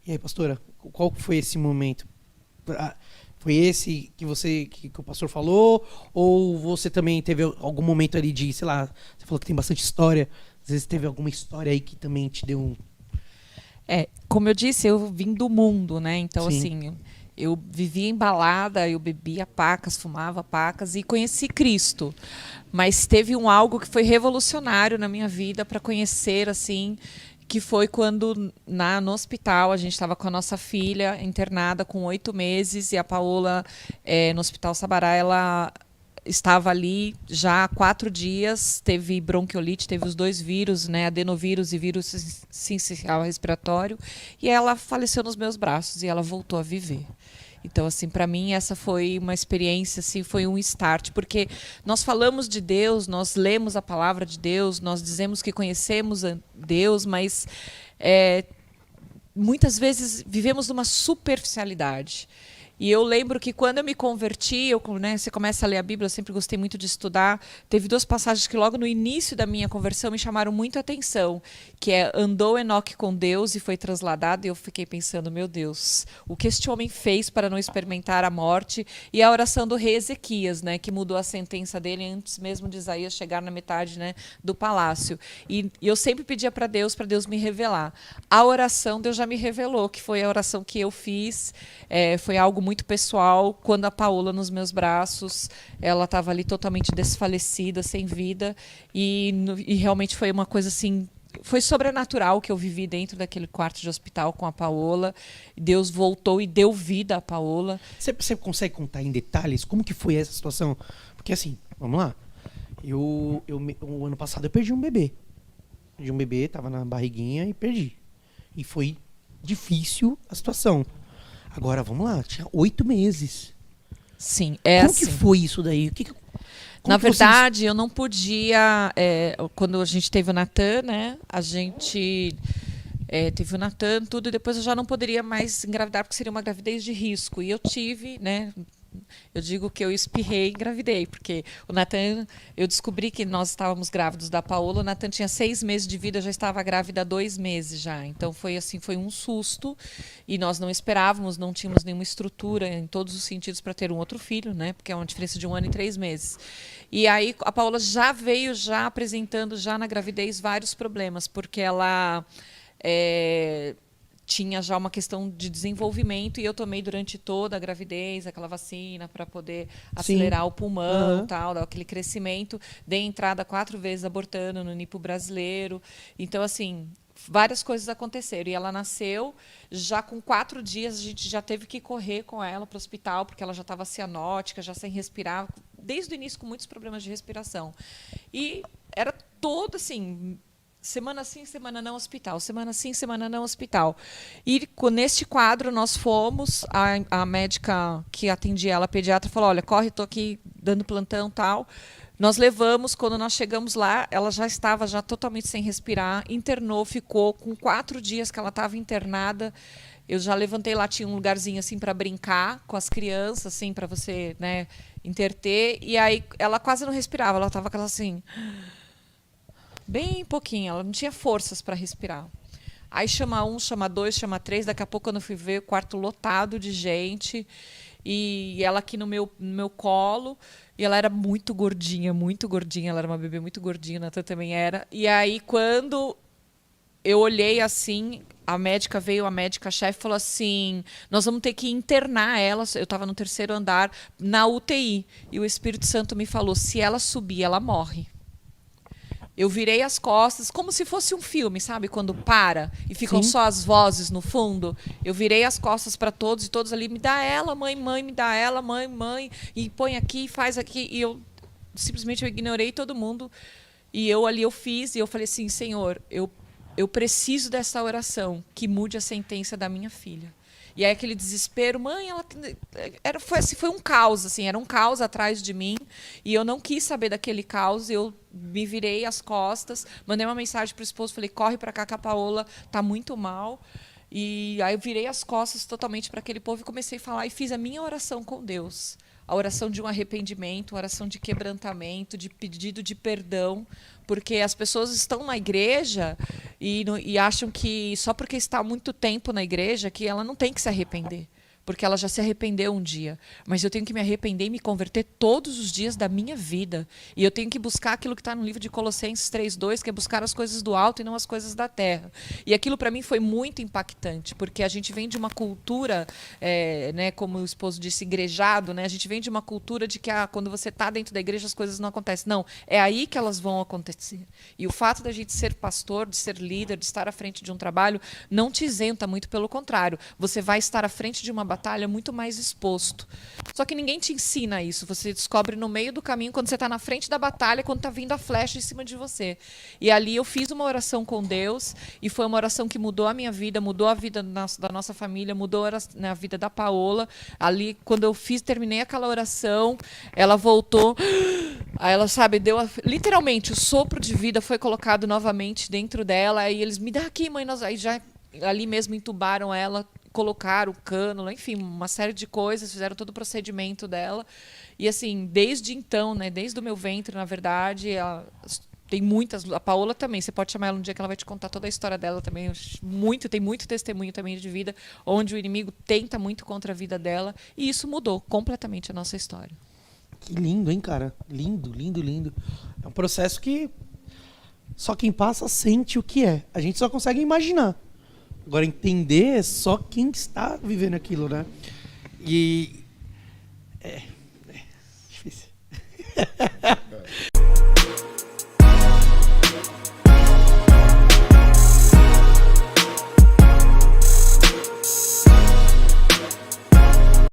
E aí, pastora, qual que foi esse momento? Ah, foi esse que o pastor falou? Ou você também teve algum momento ali de, sei lá, você falou que tem bastante história, às vezes teve alguma história aí que também te deu um... Como eu disse, eu vim do mundo, né? Então, Sim, assim, eu vivia em balada, eu bebia pacas, fumava pacas e conheci Cristo. Mas teve algo que foi revolucionário na minha vida para conhecer, assim, que foi quando no hospital a gente estava com a nossa filha internada com 8 meses e a Paola, no Hospital Sabará, ela estava ali já há 4 dias, teve bronquiolite, teve os dois vírus, né, adenovírus e vírus sincicial respiratório, e ela faleceu nos meus braços e ela voltou a viver. Então, assim, para mim essa foi uma experiência, assim, foi um start, porque nós falamos de Deus, nós lemos a palavra de Deus, nós dizemos que conhecemos a Deus, mas muitas vezes vivemos numa superficialidade. E eu lembro que quando eu me converti, você começa a ler a Bíblia, eu sempre gostei muito de estudar. Teve duas passagens que logo no início da minha conversão me chamaram muito a atenção, que é andou Enoque com Deus e foi trasladado, e eu fiquei pensando, meu Deus, o que este homem fez para não experimentar a morte? E a oração do rei Ezequias, né, que mudou a sentença dele antes mesmo de Isaías chegar na metade, né, do palácio. E eu sempre pedia para Deus me revelar. A oração Deus já me revelou, que foi a oração que eu fiz, foi algo muito pessoal. Quando a Paola nos meus braços, ela estava ali totalmente desfalecida, sem vida, e realmente foi uma coisa assim, foi sobrenatural que eu vivi dentro daquele quarto de hospital com a Paola. Deus voltou e deu vida à Paola. você consegue contar em detalhes como que foi essa situação? Porque assim, vamos lá, o ano passado eu perdi um bebê. Perdi um bebê, tava na barriguinha e perdi. E foi difícil a situação. Agora, vamos lá, tinha 8 meses. Sim, é Como que assim. foi isso daí? Na Como que vocês... verdade, eu não podia. Quando a gente teve o Natan, né? A gente teve o Natan, tudo, e depois eu já não poderia mais engravidar, porque seria uma gravidez de risco. E eu tive, né? Eu digo que eu espirrei e engravidei, porque o Natan, eu descobri que nós estávamos grávidos da Paola, o Natan tinha 6 meses de vida, eu já estava grávida há 2 meses já. Então foi assim, foi um susto, e nós não esperávamos, não tínhamos nenhuma estrutura em todos os sentidos para ter um outro filho, né? Porque é uma diferença de 1 ano e 3 meses. E aí a Paola já veio já apresentando já na gravidez vários problemas, porque ela tinha já uma questão de desenvolvimento, e eu tomei durante toda a gravidez aquela vacina para poder Sim. acelerar o pulmão, Aham. tal, aquele crescimento. Dei entrada 4 vezes abortando no NIPO brasileiro. Então, assim, várias coisas aconteceram. E ela nasceu, já com 4 dias, a gente já teve que correr com ela para o hospital, porque ela já estava cianótica, já sem respirar, desde o início com muitos problemas de respiração. E era todo assim, semana sim, semana não, hospital. Semana sim, semana não, hospital. E neste quadro nós fomos, a médica que atendia ela, a pediatra, falou, olha, corre, estou aqui dando plantão, tal. Nós levamos, quando nós chegamos lá, ela já estava já totalmente sem respirar, internou, ficou com 4 dias que ela estava internada. Eu já levantei lá, tinha um lugarzinho assim para brincar com as crianças, assim, para você, né, interter. E aí ela quase não respirava, ela estava aquela assim, bem pouquinho, ela não tinha forças para respirar. Aí chama um, chama dois, chama três. Daqui a pouco, quando eu fui ver, o quarto lotado de gente. E ela aqui no meu colo. E ela era muito gordinha, muito gordinha. Ela era uma bebê muito gordinha, a Natan também era. E aí, quando eu olhei assim, a médica veio, a médica-chefe falou assim, nós vamos ter que internar ela, eu estava no terceiro andar, na UTI. E o Espírito Santo me falou, se ela subir, ela morre. Eu virei as costas, como se fosse um filme, sabe? Quando para e ficam Sim. só as vozes no fundo. Eu virei as costas para todos, e todos ali, me dá ela, mãe, mãe, me dá ela, mãe, mãe, e põe aqui, faz aqui. E eu simplesmente eu ignorei todo mundo. E eu ali eu fiz, e eu falei assim, Senhor, eu preciso dessa oração que mude a sentença da minha filha. E aí aquele desespero, mãe, foi um caos, assim, era um caos atrás de mim, e eu não quis saber daquele caos, eu me virei as costas, mandei uma mensagem para o esposo, falei, corre para cá que a Paola tá muito mal. E aí eu virei as costas totalmente para aquele povo e comecei a falar e fiz a minha oração com Deus. a oração de um arrependimento, a oração de quebrantamento, de pedido de perdão, porque as pessoas estão na igreja e acham que só porque está há muito tempo na igreja que ela não tem que se arrepender. Porque ela já se arrependeu um dia. Mas eu tenho que me arrepender e me converter todos os dias da minha vida. E eu tenho que buscar aquilo que está no livro de Colossenses 3:2, que é buscar as coisas do alto e não as coisas da terra. E aquilo para mim foi muito impactante, porque a gente vem de uma cultura, né, como o esposo disse, igrejado, né? A gente vem de uma cultura de que quando você está dentro da igreja as coisas não acontecem. Não, é aí que elas vão acontecer. E o fato da gente ser pastor, de ser líder, de estar à frente de um trabalho, não te isenta, muito pelo contrário. Você vai estar à frente de uma batalha muito mais exposto. Só que ninguém te ensina isso. Você descobre no meio do caminho, quando você está na frente da batalha, quando está vindo a flecha em cima de você. E ali eu fiz uma oração com Deus, e foi uma oração que mudou a minha vida, mudou a vida da nossa família, mudou a vida da Paola. Ali, quando eu terminei aquela oração, ela voltou. Aí ela, sabe, literalmente, o sopro de vida foi colocado novamente dentro dela. Aí eles, me dá aqui, mãe. Aí já ali mesmo entubaram ela, colocaram o cânula, enfim, uma série de coisas, fizeram todo o procedimento dela. E assim, desde então, né, desde o meu ventre, na verdade, tem muitas, a Paola também, você pode chamar ela um dia que ela vai te contar toda a história dela também, tem muito testemunho também de vida, onde o inimigo tenta muito contra a vida dela, e isso mudou completamente a nossa história. Que lindo, hein, cara? Lindo, lindo, lindo. É um processo que só quem passa sente o que é. A gente só consegue imaginar. Agora, entender é só quem está vivendo aquilo, né? E... É difícil.